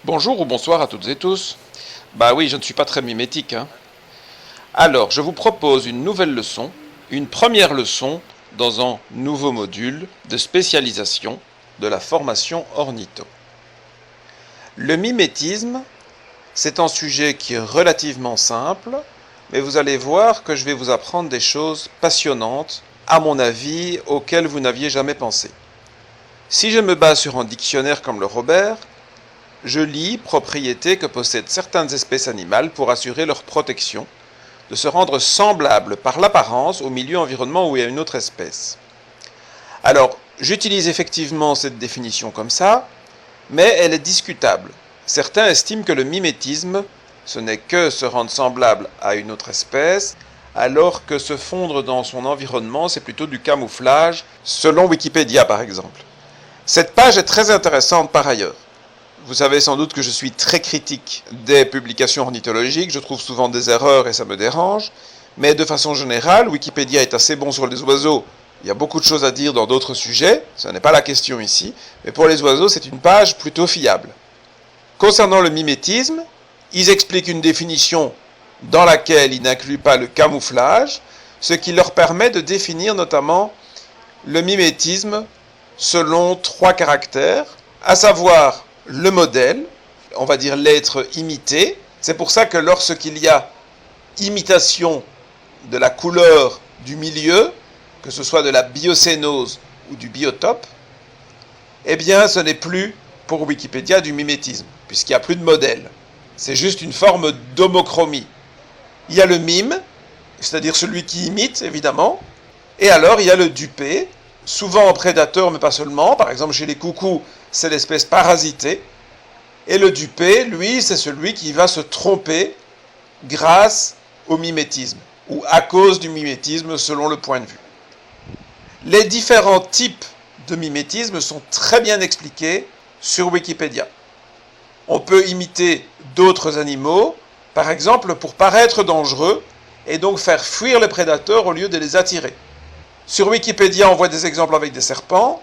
Bonjour ou bonsoir à toutes et tous. Bah oui, je ne suis pas très mimétique, hein. Alors, je vous propose une nouvelle leçon, une première leçon dans un nouveau module de spécialisation de la formation ornitho. Le mimétisme, c'est un sujet qui est relativement simple, mais vous allez voir que je vais vous apprendre des choses passionnantes, à mon avis, auxquelles vous n'aviez jamais pensé. Si je me base sur un dictionnaire comme le Robert, je lis propriétés que possèdent certaines espèces animales pour assurer leur protection, de se rendre semblables par l'apparence au milieu environnement où il y a une autre espèce. Alors, j'utilise effectivement cette définition comme ça, mais elle est discutable. Certains estiment que le mimétisme, ce n'est que se rendre semblable à une autre espèce, alors que se fondre dans son environnement, c'est plutôt du camouflage, selon Wikipédia par exemple. Cette page est très intéressante par ailleurs. Vous savez sans doute que je suis très critique des publications ornithologiques, je trouve souvent des erreurs et ça me dérange, mais de façon générale, Wikipédia est assez bon sur les oiseaux. Il y a beaucoup de choses à dire dans d'autres sujets, ce n'est pas la question ici, mais pour les oiseaux, c'est une page plutôt fiable. Concernant le mimétisme, ils expliquent une définition dans laquelle ils n'incluent pas le camouflage, ce qui leur permet de définir notamment le mimétisme selon 3 caractères, à savoir le modèle, on va dire l'être imité. C'est pour ça que lorsqu'il y a imitation de la couleur du milieu, que ce soit de la biocénose ou du biotope, eh bien ce n'est plus pour Wikipédia du mimétisme, puisqu'il n'y a plus de modèle. C'est juste une forme d'homochromie. Il y a le mime, c'est-à-dire celui qui imite, évidemment, et alors il y a le dupé, souvent en prédateur, mais pas seulement. Par exemple, chez les coucous, c'est l'espèce parasitée. Et le dupé, lui, c'est celui qui va se tromper grâce au mimétisme, ou à cause du mimétisme, selon le point de vue. Les différents types de mimétisme sont très bien expliqués sur Wikipédia. On peut imiter d'autres animaux, par exemple pour paraître dangereux, et donc faire fuir les prédateurs au lieu de les attirer. Sur Wikipédia, on voit des exemples avec des serpents,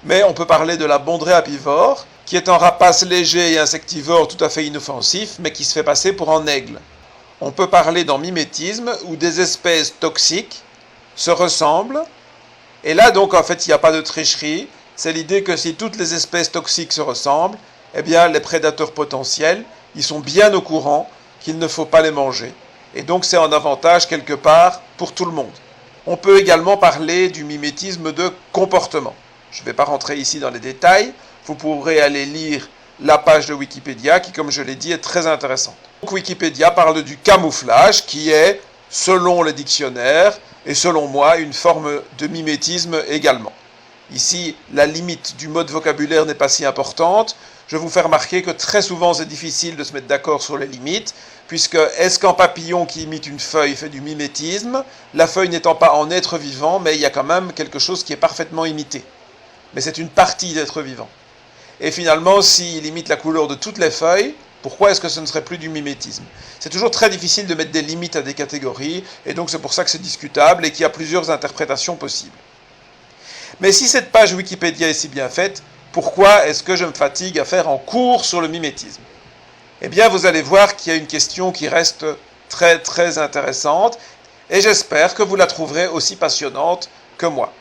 mais on peut parler de la bondrée apivore, qui est un rapace léger et insectivore tout à fait inoffensif, mais qui se fait passer pour un aigle. On peut parler d'un mimétisme où des espèces toxiques se ressemblent, et là donc en fait il n'y a pas de tricherie, c'est l'idée que si toutes les espèces toxiques se ressemblent, eh bien les prédateurs potentiels, ils sont bien au courant qu'il ne faut pas les manger. Et donc c'est un avantage quelque part pour tout le monde. On peut également parler du mimétisme de comportement. Je ne vais pas rentrer ici dans les détails, vous pourrez aller lire la page de Wikipédia qui, comme je l'ai dit, est très intéressante. Donc Wikipédia parle du camouflage qui est, selon les dictionnaires, et selon moi, une forme de mimétisme également. Ici, la limite du mode vocabulaire n'est pas si importante. Je vous fais remarquer que très souvent, c'est difficile de se mettre d'accord sur les limites, puisque est-ce qu'un papillon qui imite une feuille fait du mimétisme, la feuille n'étant pas en être vivant, mais il y a quand même quelque chose qui est parfaitement imité. Mais c'est une partie d'être vivant. Et finalement, s'il imite la couleur de toutes les feuilles, pourquoi est-ce que ce ne serait plus du mimétisme? C'est toujours très difficile de mettre des limites à des catégories, et donc c'est pour ça que c'est discutable et qu'il y a plusieurs interprétations possibles. Mais si cette page Wikipédia est si bien faite, pourquoi est-ce que je me fatigue à faire un cours sur le mimétisme? Eh bien, vous allez voir qu'il y a une question qui reste très très intéressante, et j'espère que vous la trouverez aussi passionnante que moi.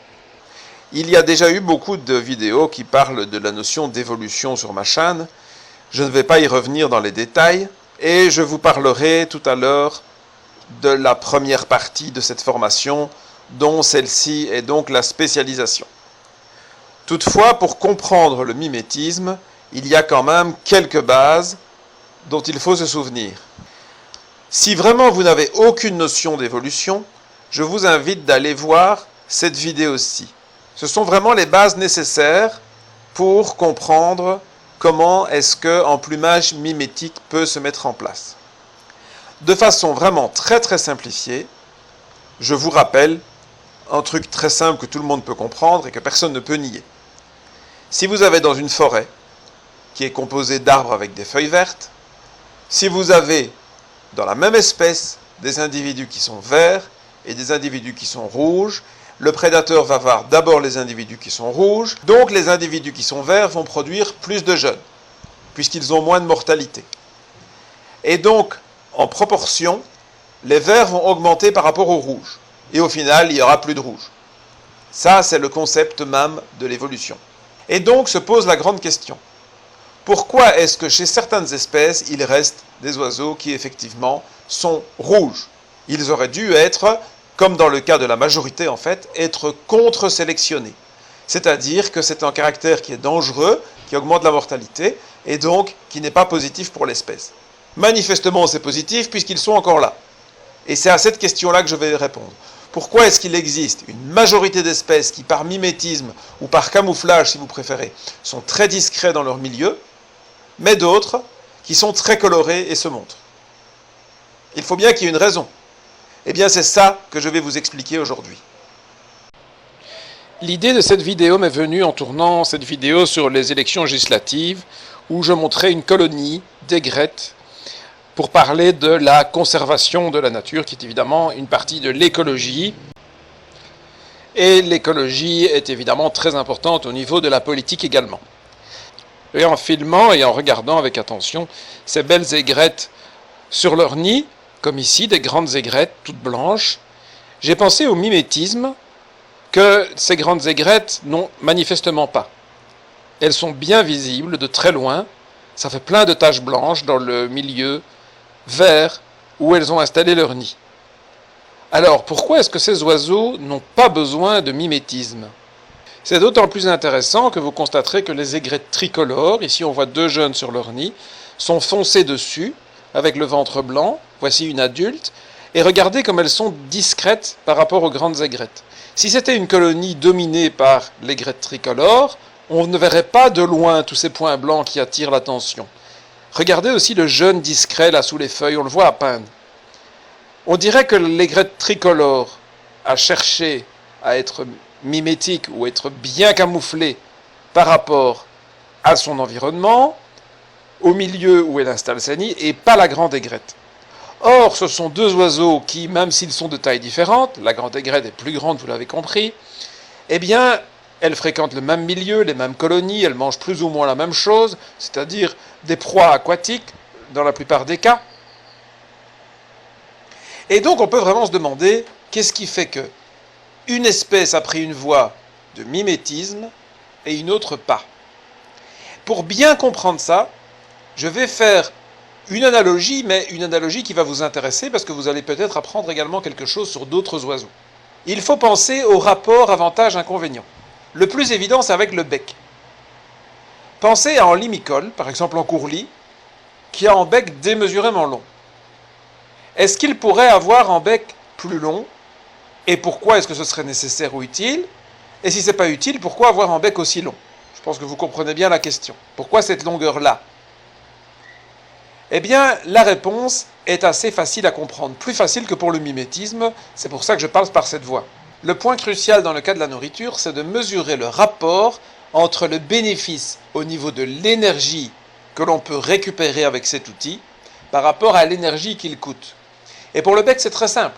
Il y a déjà eu beaucoup de vidéos qui parlent de la notion d'évolution sur ma chaîne. Je ne vais pas y revenir dans les détails, et je vous parlerai tout à l'heure de la première partie de cette formation, dont celle-ci est donc la spécialisation. Toutefois, pour comprendre le mimétisme, il y a quand même quelques bases dont il faut se souvenir. Si vraiment vous n'avez aucune notion d'évolution, je vous invite d'aller voir cette vidéo-ci. Ce sont vraiment les bases nécessaires pour comprendre comment est-ce qu'un plumage mimétique peut se mettre en place. De façon vraiment très très simplifiée, je vous rappelle un truc très simple que tout le monde peut comprendre et que personne ne peut nier. Si vous avez dans une forêt qui est composée d'arbres avec des feuilles vertes, si vous avez dans la même espèce des individus qui sont verts et des individus qui sont rouges, le prédateur va voir d'abord les individus qui sont rouges, donc les individus qui sont verts vont produire plus de jeunes. puisqu'ils ont moins de mortalité. Et donc, en proportion, les verts vont augmenter par rapport au rouge. Et au final, il n'y aura plus de rouge. Ça, c'est le concept même de l'évolution. Et donc se pose la grande question. Pourquoi est-ce que chez certaines espèces, il reste des oiseaux qui effectivement sont rouges? Ils auraient dû être, comme dans le cas de la majorité en fait, être contre-sélectionnés. C'est-à-dire que c'est un caractère qui est dangereux, qui augmente la mortalité, et donc qui n'est pas positif pour l'espèce. Manifestement, c'est positif puisqu'ils sont encore là. Et c'est à cette question-là que je vais répondre. Pourquoi est-ce qu'il existe une majorité d'espèces qui, par mimétisme ou par camouflage, si vous préférez, sont très discrets dans leur milieu, mais d'autres qui sont très colorés et se montrent? Il faut bien qu'il y ait une raison. Eh bien, c'est ça que je vais vous expliquer aujourd'hui. L'idée de cette vidéo m'est venue en tournant cette vidéo sur les élections législatives où je montrais une colonie d'aigrettes pour parler de la conservation de la nature, qui est évidemment une partie de l'écologie. Et l'écologie est évidemment très importante au niveau de la politique également. Et en filmant et en regardant avec attention ces belles aigrettes sur leur nid, comme ici, des grandes aigrettes toutes blanches, j'ai pensé au mimétisme que ces grandes aigrettes n'ont manifestement pas. Elles sont bien visibles de très loin, ça fait plein de taches blanches dans le milieu vert où elles ont installé leur nid. Alors, pourquoi est-ce que ces oiseaux n'ont pas besoin de mimétisme? C'est d'autant plus intéressant que vous constaterez que les aigrettes tricolores, ici on voit deux jeunes sur leur nid, sont foncées dessus, avec le ventre blanc, voici une adulte, et regardez comme elles sont discrètes par rapport aux grandes aigrettes. Si c'était une colonie dominée par l'aigrette tricolore, on ne verrait pas de loin tous ces points blancs qui attirent l'attention. Regardez aussi le jeune discret là sous les feuilles, on le voit à peine. On dirait que l'aigrette tricolore a cherché à être mimétique ou être bien camouflée par rapport à son environnement, au milieu où elle installe sa nid, et pas la grande aigrette. Or, ce sont deux oiseaux qui, même s'ils sont de taille différente, la grande aigrette est plus grande, vous l'avez compris, eh bien, elles fréquentent le même milieu, les mêmes colonies, elles mangent plus ou moins la même chose, c'est-à-dire des proies aquatiques, dans la plupart des cas. Et donc, on peut vraiment se demander, qu'est-ce qui fait que une espèce a pris une voie de mimétisme et une autre pas? Pour bien comprendre ça, je vais faire une analogie, mais une analogie qui va vous intéresser parce que vous allez peut-être apprendre également quelque chose sur d'autres oiseaux. Il faut penser au rapport avantage-inconvénient. Le plus évident, c'est avec le bec. Pensez à un limicole, par exemple en courlis, qui a un bec démesurément long. Est-ce qu'il pourrait avoir un bec plus long? Et pourquoi est-ce que ce serait nécessaire ou utile? Et si ce n'est pas utile, pourquoi avoir un bec aussi long? Je pense que vous comprenez bien la question. Pourquoi cette longueur-là? Eh bien, la réponse est assez facile à comprendre, plus facile que pour le mimétisme, c'est pour ça que je passe par cette voie. Le point crucial dans le cas de la nourriture, c'est de mesurer le rapport entre le bénéfice au niveau de l'énergie que l'on peut récupérer avec cet outil par rapport à l'énergie qu'il coûte. Et pour le bec, c'est très simple.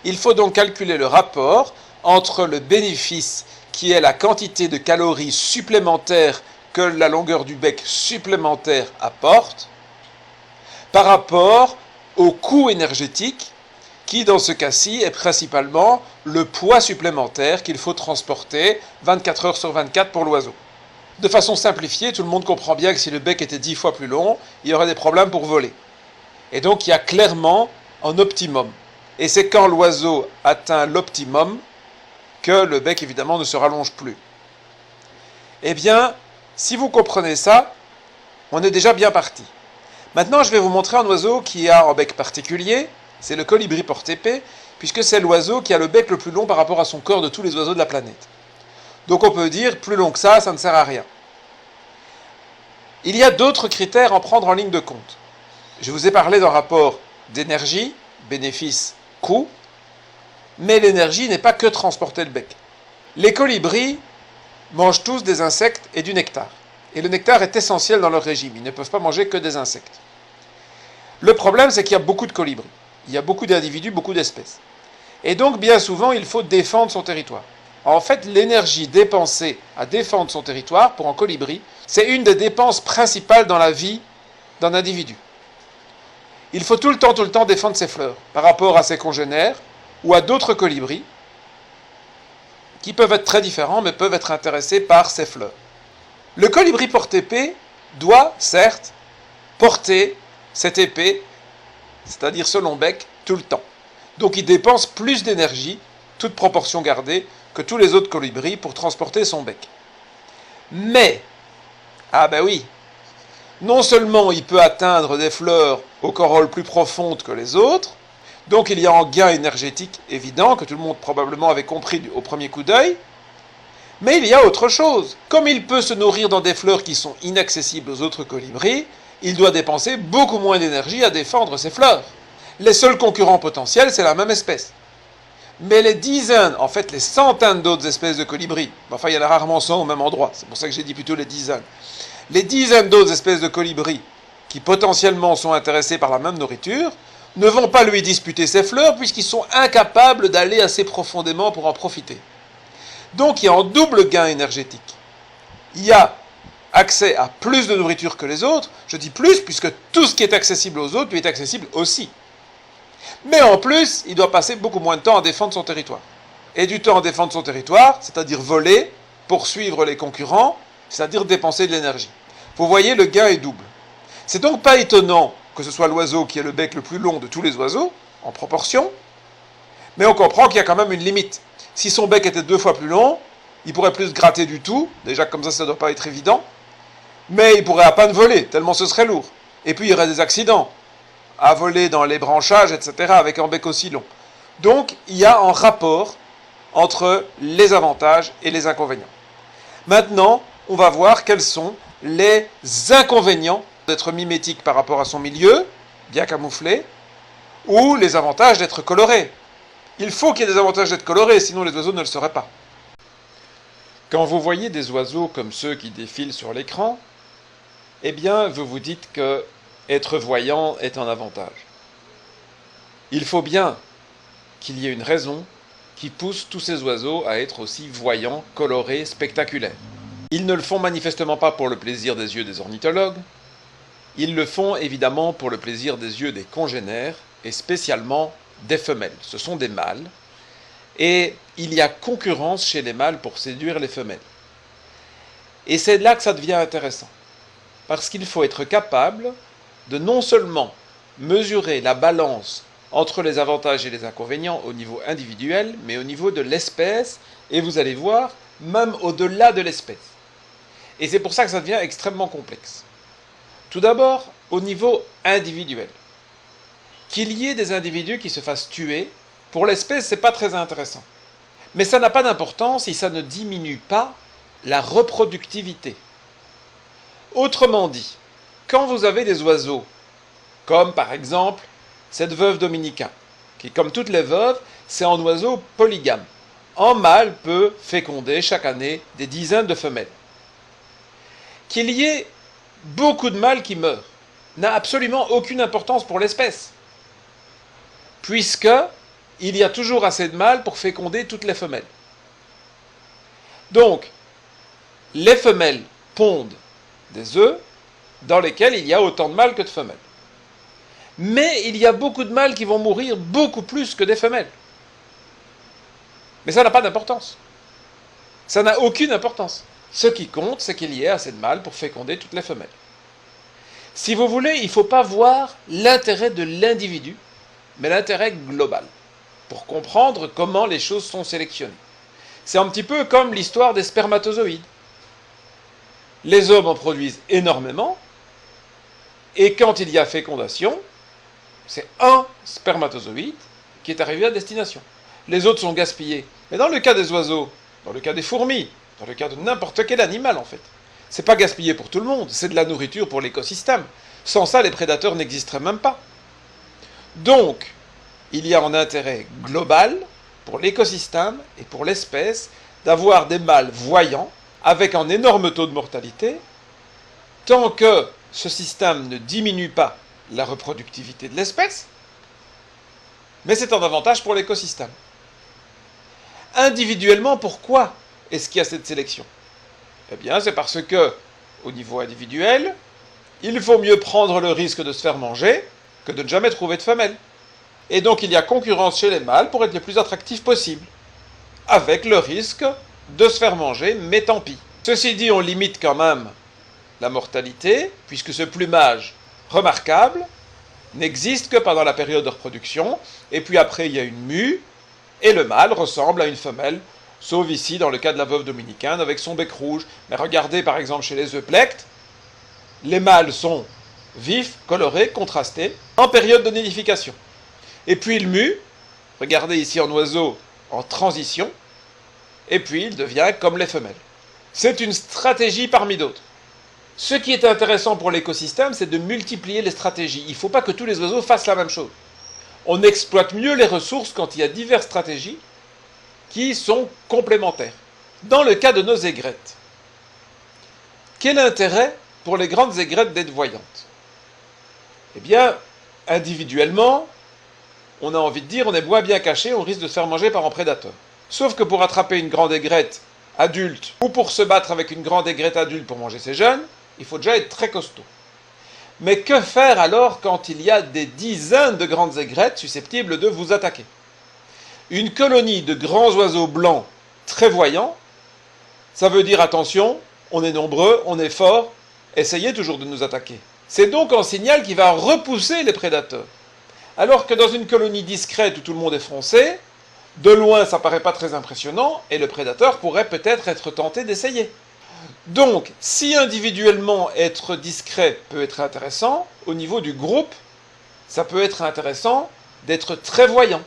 Il faut donc calculer le rapport entre le bénéfice, qui est la quantité de calories supplémentaires que la longueur du bec supplémentaire apporte, par rapport au coût énergétique, qui dans ce cas-ci est principalement le poids supplémentaire qu'il faut transporter 24 heures sur 24 pour l'oiseau. De façon simplifiée, tout le monde comprend bien que si le bec était 10 fois plus long, il y aurait des problèmes pour voler. Et donc il y a clairement un optimum. Et c'est quand l'oiseau atteint l'optimum que le bec évidemment ne se rallonge plus. Eh bien, si vous comprenez ça, on est déjà bien parti. Maintenant, je vais vous montrer un oiseau qui a un bec particulier, c'est le colibri porte-épée, puisque c'est l'oiseau qui a le bec le plus long par rapport à son corps de tous les oiseaux de la planète. Donc on peut dire, plus long que ça ne sert à rien. Il y a d'autres critères à prendre en ligne de compte. Je vous ai parlé d'un rapport d'énergie, bénéfice, coût, mais l'énergie n'est pas que transporter le bec. Les colibris mangent tous des insectes et du nectar. Et le nectar est essentiel dans leur régime, ils ne peuvent pas manger que des insectes. Le problème, c'est qu'il y a beaucoup de colibris. Il y a beaucoup d'individus, beaucoup d'espèces. Et donc, bien souvent, il faut défendre son territoire. En fait, l'énergie dépensée à défendre son territoire pour un colibri C'est une des dépenses principales dans la vie d'un individu. Il faut tout le temps défendre ses fleurs par rapport à ses congénères ou à d'autres colibris qui peuvent être très différents mais peuvent être intéressés par ces fleurs. Le colibri porte-épée doit, certes, porter cette épée, c'est-à-dire ce long bec, tout le temps. Donc il dépense plus d'énergie, toute proportion gardée, que tous les autres colibris pour transporter son bec. Mais, ah ben oui, non seulement il peut atteindre des fleurs aux corolles plus profondes que les autres, donc il y a un gain énergétique évident, que tout le monde probablement avait compris au premier coup d'œil, mais il y a autre chose. Comme il peut se nourrir dans des fleurs qui sont inaccessibles aux autres colibris, il doit dépenser beaucoup moins d'énergie à défendre ses fleurs. Les seuls concurrents potentiels, c'est la même espèce. Mais les dizaines, en fait les centaines d'autres espèces de colibris, enfin il y en a rarement 100 au même endroit, c'est pour ça que j'ai dit plutôt les dizaines d'autres espèces de colibris qui potentiellement sont intéressés par la même nourriture, ne vont pas lui disputer ses fleurs puisqu'ils sont incapables d'aller assez profondément pour en profiter. Donc il y a un double gain énergétique. Il y a accès à plus de nourriture que les autres, je dis plus puisque tout ce qui est accessible aux autres lui est accessible aussi. Mais en plus, il doit passer beaucoup moins de temps à défendre son territoire. Et du temps à défendre son territoire, c'est-à-dire voler, poursuivre les concurrents, c'est-à-dire dépenser de l'énergie. Vous voyez, le gain est double. C'est donc pas étonnant que ce soit l'oiseau qui ait le bec le plus long de tous les oiseaux, en proportion, mais on comprend qu'il y a quand même une limite. Si son bec était 2 fois plus long, il pourrait plus se gratter du tout, déjà comme ça ne doit pas être évident, mais il pourrait à peine voler, tellement ce serait lourd. Et puis il y aurait des accidents, à voler dans les branchages, etc., avec un bec aussi long. Donc il y a un rapport entre les avantages et les inconvénients. Maintenant, on va voir quels sont les inconvénients d'être mimétique par rapport à son milieu, bien camouflé, ou les avantages d'être coloré. Il faut qu'il y ait des avantages d'être coloré, sinon les oiseaux ne le seraient pas. Quand vous voyez des oiseaux comme ceux qui défilent sur l'écran, eh bien, vous vous dites que être voyant est un avantage. Il faut bien qu'il y ait une raison qui pousse tous ces oiseaux à être aussi voyants, colorés, spectaculaires. Ils ne le font manifestement pas pour le plaisir des yeux des ornithologues, ils le font évidemment pour le plaisir des yeux des congénères, et spécialement des femelles. Ce sont des mâles, et il y a concurrence chez les mâles pour séduire les femelles. Et c'est là que ça devient intéressant, parce qu'il faut être capable de non seulement mesurer la balance entre les avantages et les inconvénients au niveau individuel, mais au niveau de l'espèce, et vous allez voir, même au-delà de l'espèce. Et c'est pour ça que ça devient extrêmement complexe. Tout d'abord, au niveau individuel. Qu'il y ait des individus qui se fassent tuer, pour l'espèce, c'est pas très intéressant. Mais ça n'a pas d'importance si ça ne diminue pas la reproductivité. Autrement dit, quand vous avez des oiseaux, comme par exemple cette veuve dominica, qui comme toutes les veuves, c'est un oiseau polygame. Un mâle peut féconder chaque année des dizaines de femelles. Qu'il y ait beaucoup de mâles qui meurent n'a absolument aucune importance pour l'espèce, puisque il y a toujours assez de mâles pour féconder toutes les femelles. Donc, les femelles pondent des œufs dans lesquels il y a autant de mâles que de femelles. Mais il y a beaucoup de mâles qui vont mourir beaucoup plus que des femelles. Mais ça n'a pas d'importance. Ça n'a aucune importance. Ce qui compte, c'est qu'il y ait assez de mâles pour féconder toutes les femelles. Si vous voulez, il ne faut pas voir l'intérêt de l'individu, mais l'intérêt global, pour comprendre comment les choses sont sélectionnées. C'est un petit peu comme l'histoire des spermatozoïdes. Les hommes en produisent énormément, et quand il y a fécondation, c'est un spermatozoïde qui est arrivé à destination. Les autres sont gaspillés. Mais dans le cas des oiseaux, dans le cas des fourmis, dans le cas de n'importe quel animal en fait, c'est pas gaspillé pour tout le monde, c'est de la nourriture pour l'écosystème. Sans ça, les prédateurs n'existeraient même pas. Donc, il y a un intérêt global pour l'écosystème et pour l'espèce d'avoir des mâles voyants avec un énorme taux de mortalité, tant que ce système ne diminue pas la reproductivité de l'espèce, mais c'est un avantage pour l'écosystème. Individuellement, pourquoi est-ce qu'il y a cette sélection? Eh bien, c'est parce que au niveau individuel, il vaut mieux prendre le risque de se faire manger que de ne jamais trouver de femelle. Et donc il y a concurrence chez les mâles pour être les plus attractifs possible, avec le risque de se faire manger, mais tant pis. Ceci dit, on limite quand même la mortalité, puisque ce plumage remarquable n'existe que pendant la période de reproduction, et puis après il y a une mue, et le mâle ressemble à une femelle, sauf ici dans le cas de la veuve dominicaine avec son bec rouge. Mais regardez par exemple chez les euplectes, les mâles sont vifs, colorés, contrastés, en période de nidification. Et puis il mue, regardez ici en oiseau, en transition, et puis il devient comme les femelles. C'est une stratégie parmi d'autres. Ce qui est intéressant pour l'écosystème, c'est de multiplier les stratégies. Il ne faut pas que tous les oiseaux fassent la même chose. On exploite mieux les ressources quand il y a diverses stratégies qui sont complémentaires. Dans le cas de nos aigrettes, quel intérêt pour les grandes aigrettes d'être voyantes? Eh bien, individuellement, on a envie de dire on est moins bien caché, on risque de se faire manger par un prédateur. Sauf que pour attraper une grande aigrette adulte, ou pour se battre avec une grande aigrette adulte pour manger ses jeunes, il faut déjà être très costaud. Mais que faire alors quand il y a des dizaines de grandes aigrettes susceptibles de vous attaquer? Une colonie de grands oiseaux blancs très voyants, ça veut dire attention, on est nombreux, on est fort, essayez toujours de nous attaquer. C'est donc un signal qui va repousser les prédateurs. Alors que dans une colonie discrète où tout le monde est foncé, de loin ça paraît pas très impressionnant et le prédateur pourrait peut-être être tenté d'essayer. Donc, si individuellement être discret peut être intéressant, au niveau du groupe, ça peut être intéressant d'être très voyant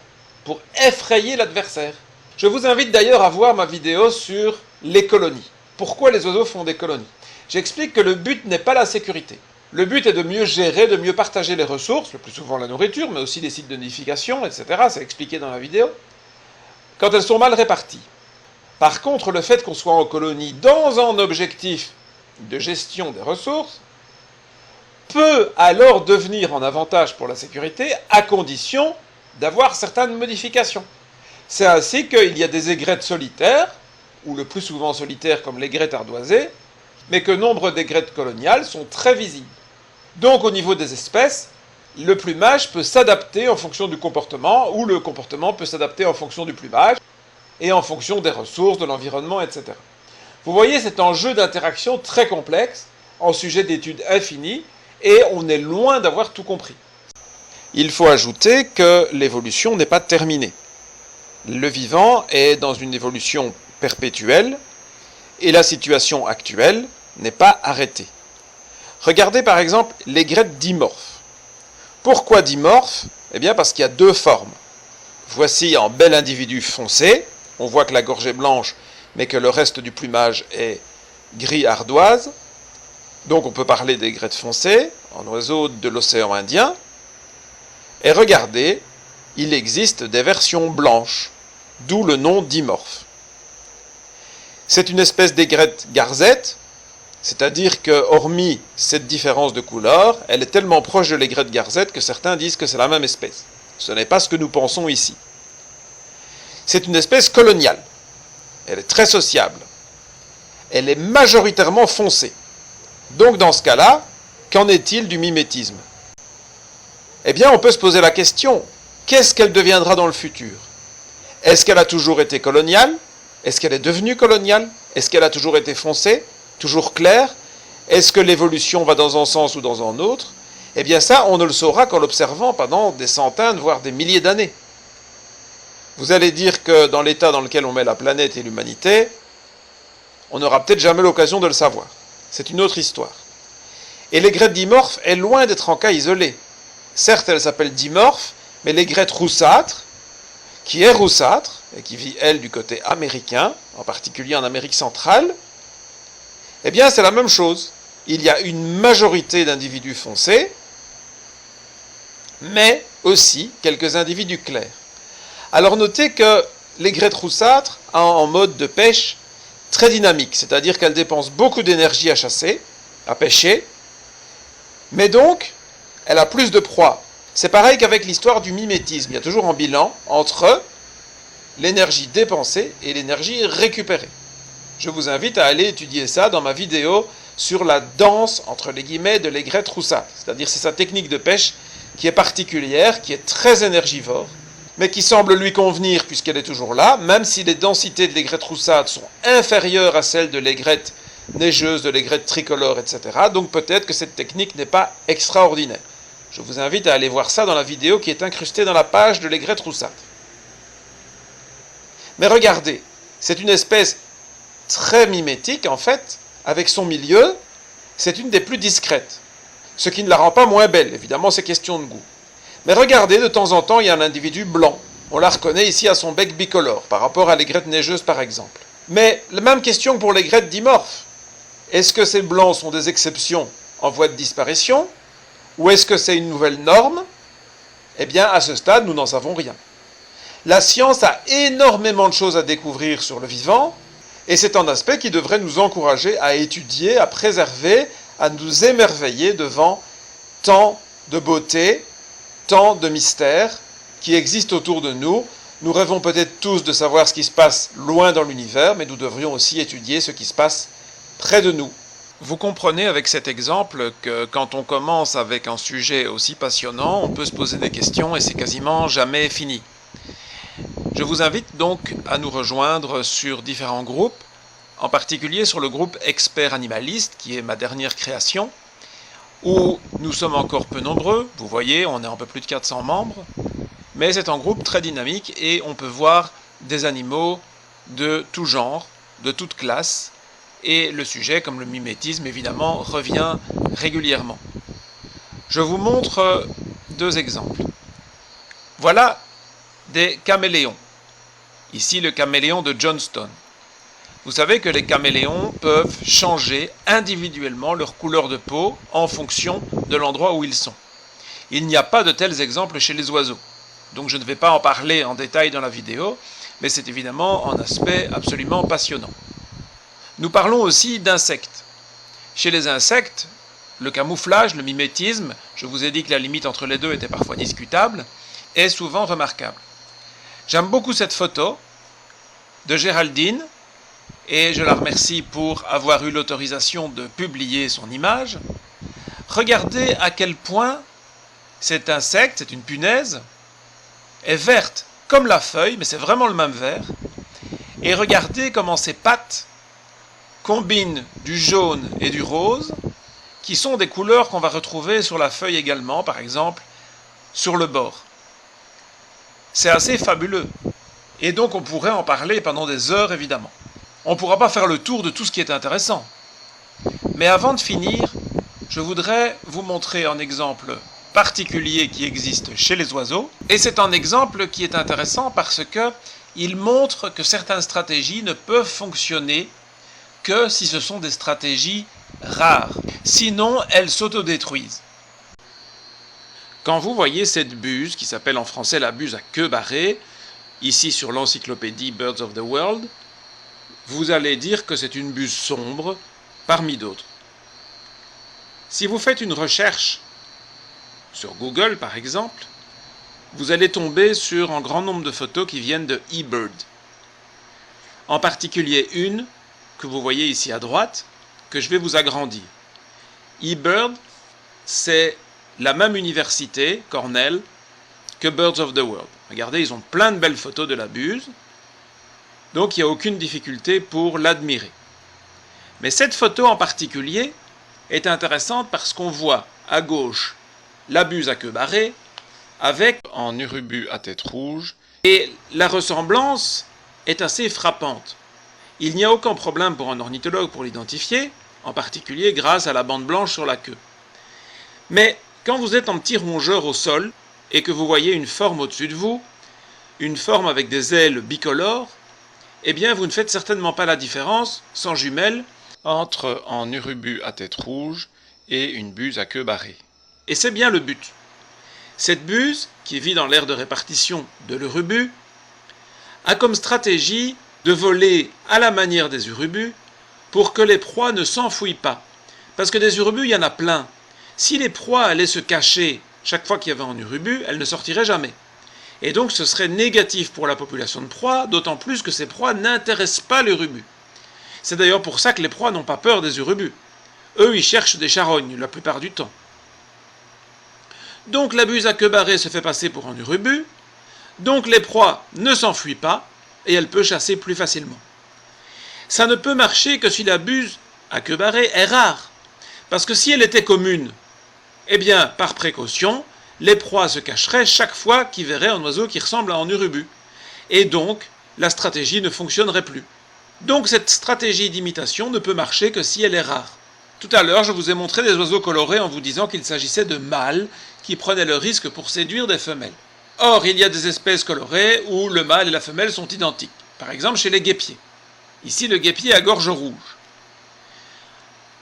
pour effrayer l'adversaire. Je vous invite d'ailleurs à voir ma vidéo sur les colonies. Pourquoi les oiseaux font des colonies? J'explique que le but n'est pas la sécurité. Le but est de mieux gérer, de mieux partager les ressources, le plus souvent la nourriture, mais aussi les sites de nidification, etc. C'est expliqué dans la vidéo. Quand elles sont mal réparties. Par contre, le fait qu'on soit en colonie dans un objectif de gestion des ressources peut alors devenir un avantage pour la sécurité à condition d'avoir certaines modifications. C'est ainsi qu'il y a des aigrettes solitaires, ou le plus souvent solitaires comme l'aigrette ardoisée, mais que nombre d'aigrettes coloniales sont très visibles. Donc au niveau des espèces, le plumage peut s'adapter en fonction du comportement, ou le comportement peut s'adapter en fonction du plumage, et en fonction des ressources, de l'environnement, etc. Vous voyez, c'est un jeu d'interaction très complexe, en sujet d'études infinies, et on est loin d'avoir tout compris. Il faut ajouter que l'évolution n'est pas terminée. Le vivant est dans une évolution perpétuelle, et la situation actuelle n'est pas arrêtée. Regardez par exemple l'aigrette dimorphe. Pourquoi dimorphe? Eh bien parce qu'il y a deux formes. Voici un bel individu foncé, on voit que la gorge est blanche, mais que le reste du plumage est gris ardoise. Donc on peut parler d'aigrette foncée, un oiseau de l'océan Indien. Et regardez, il existe des versions blanches, d'où le nom dimorphe. C'est une espèce d'aigrette garzette, c'est-à-dire que, hormis cette différence de couleur, elle est tellement proche de l'aigrette garzette que certains disent que c'est la même espèce. Ce n'est pas ce que nous pensons ici. C'est une espèce coloniale. Elle est très sociable. Elle est majoritairement foncée. Donc dans ce cas-là, qu'en est-il du mimétisme? Eh bien, on peut se poser la question, qu'est-ce qu'elle deviendra dans le futur? Est-ce qu'elle a toujours été coloniale? Est-ce qu'elle est devenue coloniale? Est-ce qu'elle a toujours été foncée? Toujours claire? Est-ce que l'évolution va dans un sens ou dans un autre? Eh bien ça, on ne le saura qu'en l'observant pendant des centaines, voire des milliers d'années. Vous allez dire que dans l'état dans lequel on met la planète et l'humanité, on n'aura peut-être jamais l'occasion de le savoir. C'est une autre histoire. Et l'aigrette dimorphe est loin d'être un cas isolé. Certes, elle s'appelle dimorphe, mais l'aigrette roussâtre, qui est roussâtre, et qui vit, elle, du côté américain, en particulier en Amérique centrale, eh bien, c'est la même chose. Il y a une majorité d'individus foncés, mais aussi quelques individus clairs. Alors notez que l'aigrette roussâtre a un mode de pêche très dynamique, c'est-à-dire qu'elle dépense beaucoup d'énergie à chasser, à pêcher, mais donc elle a plus de proies. C'est pareil qu'avec l'histoire du mimétisme, il y a toujours un bilan entre l'énergie dépensée et l'énergie récupérée. Je vous invite à aller étudier ça dans ma vidéo sur la danse, entre les guillemets, de l'aigrette roussate. C'est-à-dire c'est sa technique de pêche qui est particulière, qui est très énergivore, mais qui semble lui convenir puisqu'elle est toujours là, même si les densités de l'aigrette roussate sont inférieures à celles de l'aigrette neigeuse, de l'aigrette tricolore, etc. Donc peut-être que cette technique n'est pas extraordinaire. Je vous invite à aller voir ça dans la vidéo qui est incrustée dans la page de l'aigrette roussate. Mais regardez, c'est une espèce très mimétique en fait, avec son milieu, c'est une des plus discrètes. Ce qui ne la rend pas moins belle, évidemment c'est question de goût. Mais regardez, de temps en temps, il y a un individu blanc. On la reconnaît ici à son bec bicolore, par rapport à l'aigrette neigeuse par exemple. Mais la même question pour l'aigrette dimorphe. Est-ce que ces blancs sont des exceptions en voie de disparition, ou est-ce que c'est une nouvelle norme? Eh bien, à ce stade, nous n'en savons rien. La science a énormément de choses à découvrir sur le vivant, et c'est un aspect qui devrait nous encourager à étudier, à préserver, à nous émerveiller devant tant de beauté, tant de mystères qui existent autour de nous. Nous rêvons peut-être tous de savoir ce qui se passe loin dans l'univers, mais nous devrions aussi étudier ce qui se passe près de nous. Vous comprenez avec cet exemple que quand on commence avec un sujet aussi passionnant, on peut se poser des questions et c'est quasiment jamais fini. Je vous invite donc à nous rejoindre sur différents groupes, en particulier sur le groupe Experts Animalistes, qui est ma dernière création, où nous sommes encore peu nombreux. Vous voyez, on est un peu plus de 400 membres, mais c'est un groupe très dynamique et on peut voir des animaux de tout genre, de toute classe, et le sujet, comme le mimétisme, évidemment, revient régulièrement. Je vous montre deux exemples. Voilà des caméléons. Ici, le caméléon de Johnston. Vous savez que les caméléons peuvent changer individuellement leur couleur de peau en fonction de l'endroit où ils sont. Il n'y a pas de tels exemples chez les oiseaux. Donc je ne vais pas en parler en détail dans la vidéo, mais c'est évidemment un aspect absolument passionnant. Nous parlons aussi d'insectes. Chez les insectes, le camouflage, le mimétisme, je vous ai dit que la limite entre les deux était parfois discutable, est souvent remarquable. J'aime beaucoup cette photo de Géraldine, et je la remercie pour avoir eu l'autorisation de publier son image. Regardez à quel point cet insecte, c'est une punaise, est verte comme la feuille, mais c'est vraiment le même vert. Et regardez comment ses pattes combinent du jaune et du rose, qui sont des couleurs qu'on va retrouver sur la feuille également, par exemple, sur le bord. C'est assez fabuleux. Et donc on pourrait en parler pendant des heures, évidemment. On ne pourra pas faire le tour de tout ce qui est intéressant. Mais avant de finir, je voudrais vous montrer un exemple particulier qui existe chez les oiseaux. Et c'est un exemple qui est intéressant parce qu'il montre que certaines stratégies ne peuvent fonctionner que si ce sont des stratégies rares. Sinon, elles s'autodétruisent. Quand vous voyez cette buse, qui s'appelle en français la buse à queue barrée, ici sur l'encyclopédie Birds of the World, vous allez dire que c'est une buse sombre parmi d'autres. Si vous faites une recherche sur Google par exemple, vous allez tomber sur un grand nombre de photos qui viennent de eBird. En particulier une que vous voyez ici à droite, que je vais vous agrandir. eBird, c'est la même université, Cornell, que Birds of the World. Regardez, ils ont plein de belles photos de la buse, donc il n'y a aucune difficulté pour l'admirer. Mais cette photo en particulier est intéressante parce qu'on voit à gauche la buse à queue barrée avec un urubu à tête rouge, et la ressemblance est assez frappante. Il n'y a aucun problème pour un ornithologue pour l'identifier, en particulier grâce à la bande blanche sur la queue. Mais quand vous êtes un petit rongeur au sol et que vous voyez une forme au-dessus de vous, une forme avec des ailes bicolores, eh bien vous ne faites certainement pas la différence, sans jumelles, entre un urubu à tête rouge et une buse à queue barrée. Et c'est bien le but. Cette buse, qui vit dans l'aire de répartition de l'urubu, a comme stratégie de voler à la manière des urubus pour que les proies ne s'enfouissent pas. Parce que des urubus, il y en a plein. Si les proies allaient se cacher chaque fois qu'il y avait un urubu, elles ne sortiraient jamais. Et donc ce serait négatif pour la population de proies, d'autant plus que ces proies n'intéressent pas l'urubu. C'est d'ailleurs pour ça que les proies n'ont pas peur des urubus. Eux, ils cherchent des charognes la plupart du temps. Donc la buse à queue barrée se fait passer pour un urubu, donc les proies ne s'enfuient pas et elle peut chasser plus facilement. Ça ne peut marcher que si la buse à queue barrée est rare, parce que si elle était commune, eh bien, par précaution, les proies se cacheraient chaque fois qu'ils verraient un oiseau qui ressemble à un urubu. Et donc, la stratégie ne fonctionnerait plus. Donc cette stratégie d'imitation ne peut marcher que si elle est rare. Tout à l'heure, je vous ai montré des oiseaux colorés en vous disant qu'il s'agissait de mâles qui prenaient le risque pour séduire des femelles. Or, il y a des espèces colorées où le mâle et la femelle sont identiques. Par exemple, chez les guêpiers. Ici, le guêpier à gorge rouge.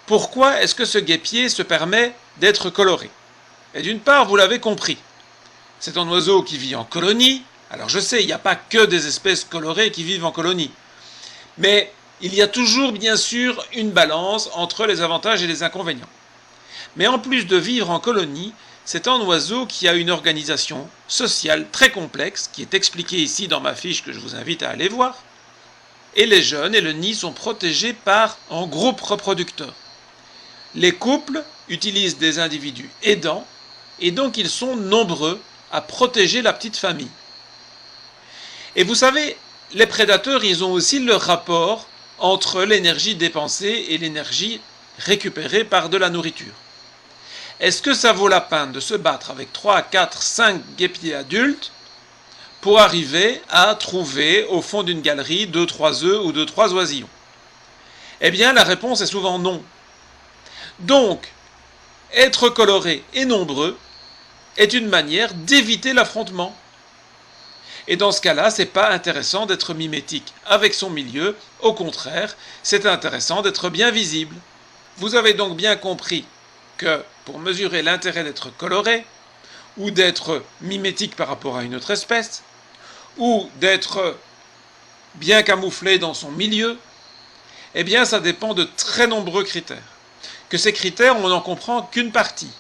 Pourquoi est-ce que ce guêpier se permet d'être coloré? Et d'une part, vous l'avez compris, c'est un oiseau qui vit en colonie. Alors je sais, il n'y a pas que des espèces colorées qui vivent en colonie. Mais il y a toujours, bien sûr, une balance entre les avantages et les inconvénients. Mais en plus de vivre en colonie, c'est un oiseau qui a une organisation sociale très complexe, qui est expliquée ici dans ma fiche que je vous invite à aller voir. Et les jeunes et le nid sont protégés par un groupe reproducteur. Les couples utilisent des individus aidants, et donc ils sont nombreux à protéger la petite famille. Et vous savez, les prédateurs, ils ont aussi leur rapport entre l'énergie dépensée et l'énergie récupérée par de la nourriture. Est-ce que ça vaut la peine de se battre avec 3, 4, 5 guêpiers adultes pour arriver à trouver au fond d'une galerie 2-3 œufs ou 2-3 oisillons? Eh bien, la réponse est souvent non. Donc, être coloré et nombreux est une manière d'éviter l'affrontement. Et dans ce cas-là, c'est pas intéressant d'être mimétique avec son milieu, au contraire, c'est intéressant d'être bien visible. Vous avez donc bien compris que pour mesurer l'intérêt d'être coloré, ou d'être mimétique par rapport à une autre espèce, ou d'être bien camouflé dans son milieu, eh bien ça dépend de très nombreux critères. Que ces critères, on n'en comprend qu'une partie.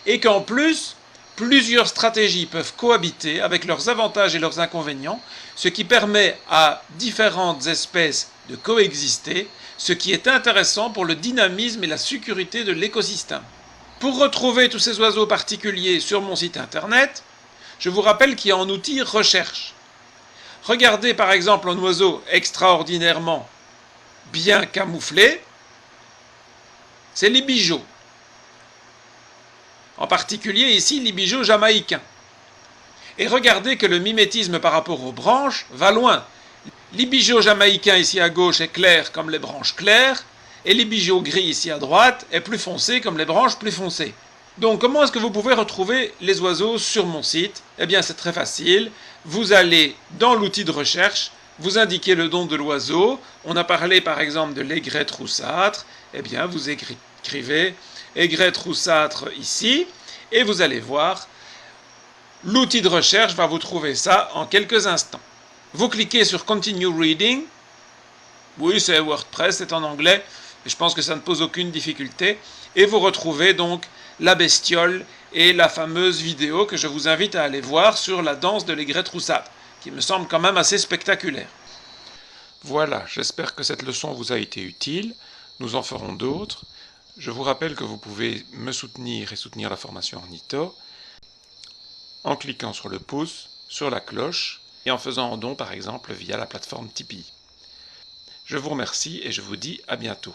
Et qu'en plus, plusieurs stratégies peuvent cohabiter avec leurs avantages et leurs inconvénients, ce qui permet à différentes espèces de coexister, ce qui est intéressant pour le dynamisme et la sécurité de l'écosystème. Pour retrouver tous ces oiseaux particuliers sur mon site internet, je vous rappelle qu'il y a un outil recherche. Regardez par exemple un oiseau extraordinairement bien camouflé, c'est l'ibijo. En particulier ici l'ibijo jamaïcain. Et regardez que le mimétisme par rapport aux branches va loin. L'ibijo jamaïcain ici à gauche est clair comme les branches claires, et l'ibijo gris ici à droite est plus foncé comme les branches plus foncées. Donc comment est-ce que vous pouvez retrouver les oiseaux sur mon site? Eh bien c'est très facile, vous allez dans l'outil de recherche, vous indiquez le nom de l'oiseau, on a parlé par exemple de l'aigrette roussâtre, eh bien vous écrivez aigrette roussâtre ici, et vous allez voir, l'outil de recherche va vous trouver ça en quelques instants. Vous cliquez sur Continue Reading, oui c'est WordPress, c'est en anglais, et je pense que ça ne pose aucune difficulté, et vous retrouvez donc la bestiole et la fameuse vidéo que je vous invite à aller voir sur la danse de l'aigrette roussâtre, qui me semble quand même assez spectaculaire. Voilà, j'espère que cette leçon vous a été utile, nous en ferons d'autres. Je vous rappelle que vous pouvez me soutenir et soutenir la formation Ornitho en cliquant sur le pouce, sur la cloche et en faisant un don par exemple via la plateforme Tipeee. Je vous remercie et je vous dis à bientôt.